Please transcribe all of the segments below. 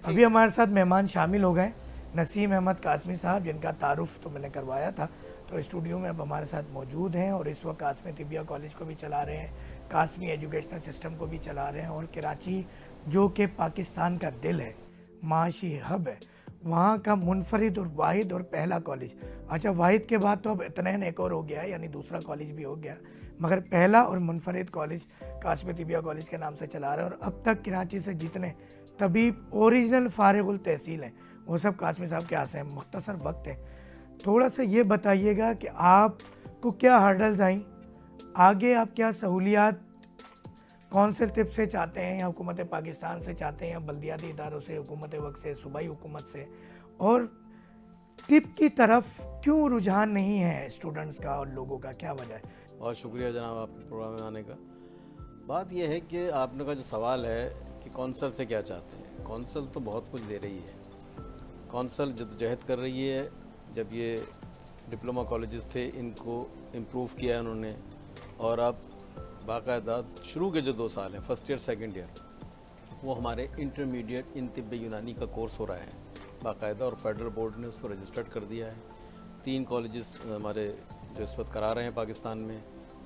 अभी हमारे साथ मेहमान शामिल हो गए, नसीम अहमद कासमी साहब, जिनका तारुफ तो मैंने करवाया था, तो स्टूडियो में अब हमारे साथ मौजूद हैं और इस वक्त कासमी तिबिया कॉलेज को भी चला रहे हैं, कासमी एजुकेशनल सिस्टम को भी चला रहे हैं, और कराची जो कि पाकिस्तान का दिल है, माशी हब है, वहाँ का मुनफरिद और वाहिद और पहला कॉलेज। अच्छा, वाहिद के बाद तो अब इतनैन एक और हो गया है, यानी दूसरा कॉलेज भी हो गया, मगर पहला और मुनफरिद कॉलेज कासमी तिबिया कॉलेज के नाम से चला रहे हैं। और अब तक कराची से जितने तबीब ओरिजिनल फारिगुल तहसील हैं वो सब कासमी साहब के आस हैं। मुख्तसर वक्त है, थोड़ा सा ये बताइएगा कि आपको क्या हर्डल्स आई, आगे आप क्या सहूलियात कौंसिल तिब से चाहते हैं, या हुकूमत पाकिस्तान से चाहते हैं, या बल्दियाती इदारों से, हुकूमत वक्त से, सूबाई हुकूमत से, और तिब की तरफ क्यों रुझान नहीं है स्टूडेंट्स का और लोगों का, क्या वजह है? बहुत शुक्रिया जनाब आपके प्रोग्राम में आने का। बात यह है कि आपने का जो सवाल है कि कौंसल से क्या चाहते हैं, कौंसल तो बहुत कुछ दे रही है। कौंसल जद्दोजहद कर रही है। जब ये डिप्लोमा कॉलेजेस थे इनको इम्प्रूव किया है उन्होंने, और अब बाकायदा शुरू के जो 2 साल हैं, फर्स्ट ईयर सेकंड ईयर, वो हमारे इंटरमीडिएट इन तिब्बे यूनानी का कोर्स हो रहा है बाकायदा, और फेडरल बोर्ड ने उसको रजिस्टर्ड कर दिया है। 3 कॉलेजेस हमारे जो इस वक्त करा रहे हैं पाकिस्तान में,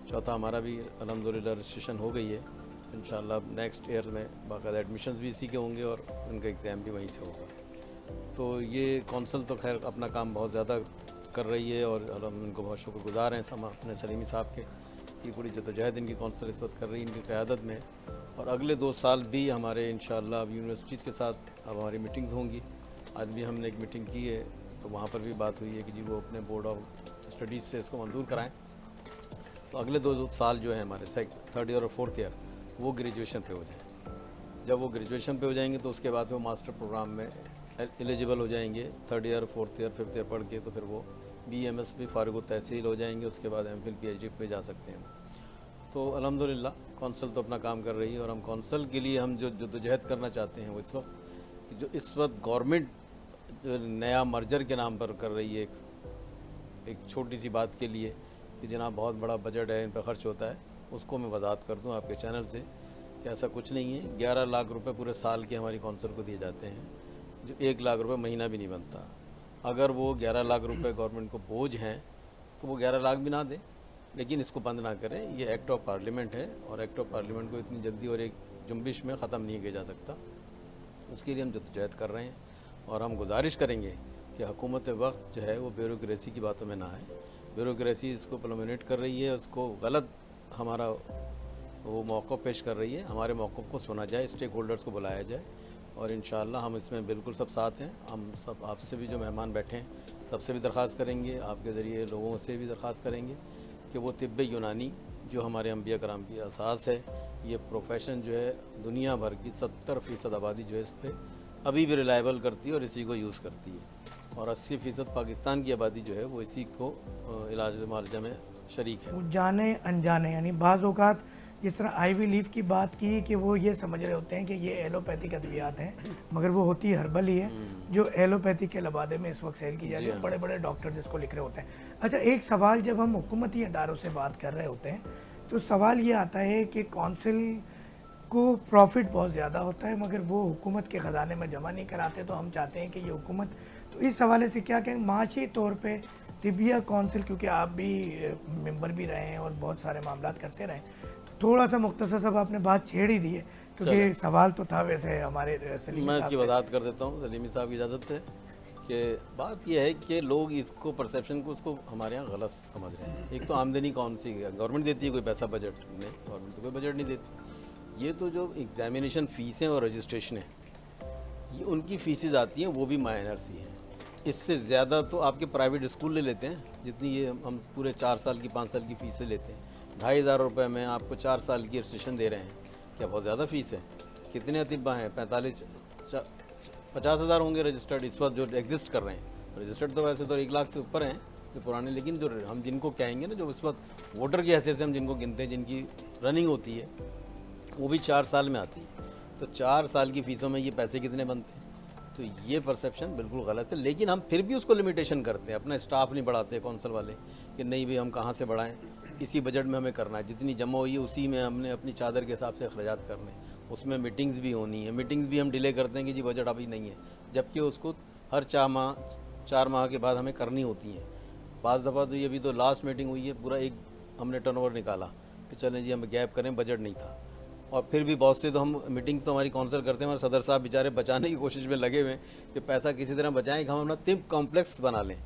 चौथा हमारा भी अल्हम्दुलिल्लाह रजिस्ट्रेशन हो गई है। इंशाल्लाह नेक्स्ट ईयर में बाकायदा एडमिशन्स भी इसी के होंगे और उनका एग्ज़ाम भी वहीं से होगा। तो ये कौंसल तो खैर अपना काम बहुत ज़्यादा कर रही है, और हम इनको बहुत शुक्रगुजार हैं अपने सलीमी साहब के, कि पूरी जद्दोजहद इनकी कौंसल इस वक्त कर रही है इनकी क़यादत में। और अगले 2 साल भी हमारे इंशाल्लाह अब यूनिवर्सिटीज़ के साथ अब हमारी मीटिंग्स होंगी। आज भी हमने एक मीटिंग की है, तो वहाँ पर भी बात हुई है कि जी वो अपने बोर्ड ऑफ स्टडीज़ से इसको मंजूर कराएँ। तो अगले 2 साल जो है हमारे थर्ड ईयर और फोर्थ ईयर, वो ग्रेजुएशन पे हो जाए। जब वो ग्रेजुएशन पे हो जाएंगे तो उसके बाद वो मास्टर प्रोग्राम में एलिजिबल हो जाएंगे। Third year, fourth year, fifth year पढ़ के तो फिर वो BMS भी फारिग तहसील हो जाएंगे। उसके बाद MPhil PhD पे जा सकते हैं। तो अल्हम्दुलिल्लाह कौंसल तो अपना काम कर रही है, और हम कौंसल के लिए हम जो जद्दोजहद करना चाहते हैं वो इस वक्त गवर्नमेंट जो नया मर्जर के नाम पर कर रही है, एक छोटी सी बात के लिए कि जनाब बहुत बड़ा बजट है, इन पर खर्च होता है, उसको मैं वजाहत कर दूं आपके चैनल से कि ऐसा कुछ नहीं है। 11 लाख रुपए पूरे साल के हमारी कौंसल को दिए जाते हैं, जो 1 लाख रुपए महीना भी नहीं बनता। अगर वो 11 लाख रुपए गवर्नमेंट को बोझ हैं तो वो 11 लाख भी ना दें, लेकिन इसको बंद ना करें। ये एक्ट ऑफ पार्लियामेंट है, और एक्ट ऑफ पार्लियामेंट को इतनी जल्दी और एक जुम्बिश में ख़त्म नहीं किया जा सकता। उसके लिए हम जद्दोजहद कर रहे हैं, और हम गुजारिश करेंगे कि हुकूमत वक्त जो है वो ब्यूरोक्रेसी की बातों में ना आए। ब्यूरोक्रेसी इसको प्रोमिनेट कर रही है, उसको गलत हमारा वो मौक़िफ़ पेश कर रही है। हमारे मौक़िफ़ को सुना जाए, स्टेक होल्डर्स को बुलाया जाए, और इंशाअल्लाह हम इसमें बिल्कुल सब साथ हैं। हम सब आपसे भी जो मेहमान बैठे हैं सबसे भी दरख्वास्त करेंगे, आपके ज़रिए लोगों से भी दरख्वास्त करेंगे कि वो तिब्बे यूनानी जो हमारे अंबिया कराम की असास है, ये प्रोफेशन जो है दुनिया भर की 70% आबादी जो है इस पर अभी भी रिलायबल करती है और इसी को यूज़ करती है, और 80% पाकिस्तान की आबादी जो है वो इसी को इलाज मुआलजा में शरीक है। वो जाने अनजाने, यानी बाज़ औक़ात जिस तरह आईवी लीफ की बात की कि वो ये समझ रहे होते हैं कि ये एलोपैथिक अद्वियात हैं, मगर वो होती हर्बल ही है जो एलोपैथी के लबादे में इस वक्त सेल की जा रही है, बड़े बड़े डॉक्टर जिसको लिख रहे होते हैं। अच्छा, एक सवाल, जब हम हुकूमती अदारों से बात कर रहे होते हैं तो सवाल ये आता है कि कौंसिल को प्रॉफिट बहुत ज़्यादा होता है, मगर वो हुकूमत के ख़जाने में जमा नहीं कराते, तो हम चाहते हैं कि ये हुकूमत, तो इस हवाले से क्या कहें माशी तौर पे तिबिया कौंसिल, क्योंकि आप भी मेंबर भी रहे हैं और बहुत सारे मामला करते रहे, तो थोड़ा सा मुख्तसर सब आपने बात छेड़ ही दी है, क्योंकि सवाल तो था वैसे हमारे सलीमी मैं साहब इसकी से। वजाहत कर देता हूँ सलीमी साहब की इजाज़त है कि बात यह है कि लोग इसको परसेप्शन को उसको हमारे यहाँ गलत समझ रहे हैं। एक तो आमदनी कौन सी गवर्नमेंट देती है, कोई पैसा बजट नहीं, गवर्नमेंट तो कोई बजट नहीं देती। ये तो जो एग्जामिनेशन फ़ीसें और रजिस्ट्रेशन है, ये उनकी फ़ीसेज आती हैं, वो भी माइनर सी हैं। इससे ज़्यादा तो आपके प्राइवेट स्कूल ले लेते हैं, जितनी ये हम पूरे 4 साल की 5 साल की फ़ीसें लेते हैं। 2,500 रुपये में आपको 4 साल की रजिस्ट्रेशन दे रहे हैं, क्या बहुत ज़्यादा फ़ीस है? कितने अतिब्बा हैं? 50,000 होंगे रजिस्टर्ड इस वक्त जो एग्जिस्ट कर रहे हैं। रजिस्टर्ड तो वैसे तो 1 लाख से ऊपर हैं जो पुराने, लेकिन जो हम जिनको कहेंगे ना, जो इस वक्त वोटर की हैसियत से हम जिनको गिनते हैं, जिनकी रनिंग होती है, वो भी 4 साल में आती है। तो 4 साल की फ़ीसों में ये पैसे कितने बनते हैं? तो ये परसेप्शन बिल्कुल गलत है, लेकिन हम फिर भी उसको लिमिटेशन करते हैं। अपना स्टाफ नहीं बढ़ाते कौंसल वाले कि नहीं भाई हम कहाँ से बढ़ाएं, इसी बजट में हमें करना है, जितनी जमा हुई है उसी में हमने अपनी चादर के हिसाब से अखराजात करने, उसमें मीटिंग्स भी होनी है। मीटिंग्स भी हम डिले करते हैं कि जी बजट अभी नहीं है, जबकि उसको हर 4 माह के बाद हमें करनी होती है। बाज़ दफ़ा तो ये भी तो लास्ट मीटिंग हुई है, पूरा एक हमने टर्नओवर निकाला कि चलें जी हम गैप करें, बजट नहीं था। और फिर भी बहुत से तो हम मीटिंग्स तो हमारी काउंसिल करते हैं, हमारे सदर साहब बेचारे बचाने की कोशिश में लगे हुए हैं कि पैसा किसी तरह बचाएं कि हम अपना तिम्प कॉम्प्लेक्स बना लें।